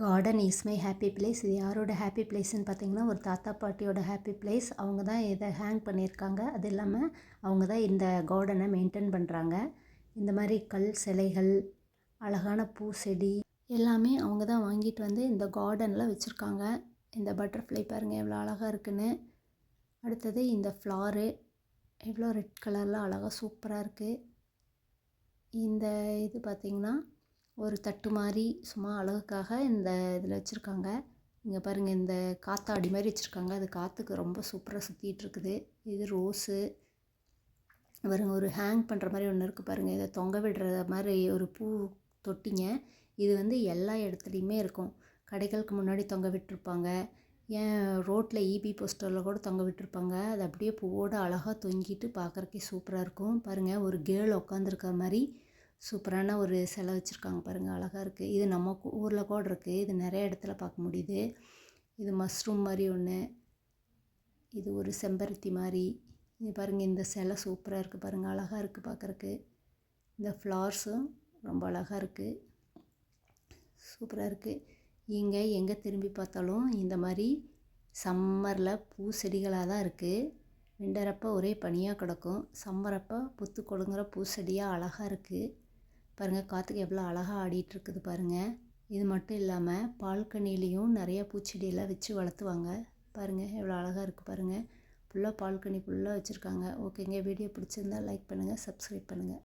Garden is my happy place. இது யாரோட happy பிளேஸ்ன்னு பார்த்தீங்கன்னா, ஒரு தாத்தா பாட்டியோட ஹாப்பி பிளேஸ். அவங்க தான் இதை ஹேங் பண்ணியிருக்காங்க. அது இல்லாமல் அவங்க தான் இந்த கார்டனை மெயின்டைன் பண்ணுறாங்க. இந்த மாதிரி கல் சிலைகள், அழகான பூ செடி எல்லாமே அவங்க தான் வாங்கிட்டு வந்து இந்த கார்டனில் வச்சுருக்காங்க. இந்த பட்டர்ஃப்ளை பாருங்கள் எவ்வளோ அழகாக இருக்குன்னு. அடுத்தது இந்த ஃப்ளாரு எவ்வளோ ரெட் கலரில் அழகாக சூப்பராக இருக்குது. இந்த இது பார்த்திங்கன்னா ஒரு தட்டு மாதிரி சும்மா அழகுக்காக இந்த இதில் வச்சுருக்காங்க. இங்கே பாருங்கள், இந்த காத்தாடி மாதிரி வச்சுருக்காங்க. அது காற்றுக்கு ரொம்ப சூப்பராக சுற்றிட்டு இருக்குது. இது ரோஸு பாருங்கள், ஒரு ஹேங் பண்ணுற மாதிரி ஒன்று இருக்குது பாருங்கள். இதை தொங்க விடுற மாதிரி ஒரு பூ தொட்டிங்க. இது வந்து எல்லா இடத்துலையுமே இருக்கும். கடைகளுக்கு முன்னாடி தொங்க விட்டுருப்பாங்க, ஏன் ரோட்டில் இபி போஸ்டரில் கூட தொங்க விட்டுருப்பாங்க. அது அப்படியே பூவோடு அழகாக தொங்கிட்டு பார்க்குறக்கே சூப்பராக இருக்கும். பாருங்கள், ஒரு கேர்ள் உட்காந்துருக்க மாதிரி சூப்பரான ஒரு சிலை வச்சுருக்காங்க பாருங்கள், அழகாக இருக்குது. இது நம்ம ஊரில் கூட இருக்குது. இது நிறைய இடத்துல பார்க்க முடியுது. இது மஷ்ரூம் மாதிரி ஒன்று, இது ஒரு செம்பருத்தி மாதிரி. இது பாருங்கள், இந்த சிலை சூப்பராக இருக்குது பாருங்கள், அழகாக இருக்குது பார்க்குறக்கு. இந்த ஃப்ளார்ஸும் ரொம்ப அழகாக இருக்குது, சூப்பராக இருக்குது. இங்கே எங்கே திரும்பி பார்த்தாலும் இந்த மாதிரி சம்மரில் பூ செடிகளாக தான் இருக்குது. விண்டரப்போ ஒரே பனியாக கிடக்கும். சம்மரப்போ புத்து கொடுங்குற பூச்செடியாக அழகாக இருக்குது பாருங்கள். காற்றுக்கு எவ்வளோ அழகாக ஆடிட்டுருக்குது பாருங்கள். இது மட்டும் இல்லாமல் பால்கனிலையும் நிறைய பூச்செடியெல்லாம் வச்சு வளர்த்துவாங்க பாருங்கள், எவ்வளோ அழகாக இருக்குது பாருங்கள். ஃபுல்லாக பால்கனி ஃபுல்லாக வச்சுருக்காங்க. ஓகேங்க, வீடியோ பிடிச்சிருந்தா லைக் பண்ணுங்கள், சப்ஸ்கிரைப் பண்ணுங்கள்.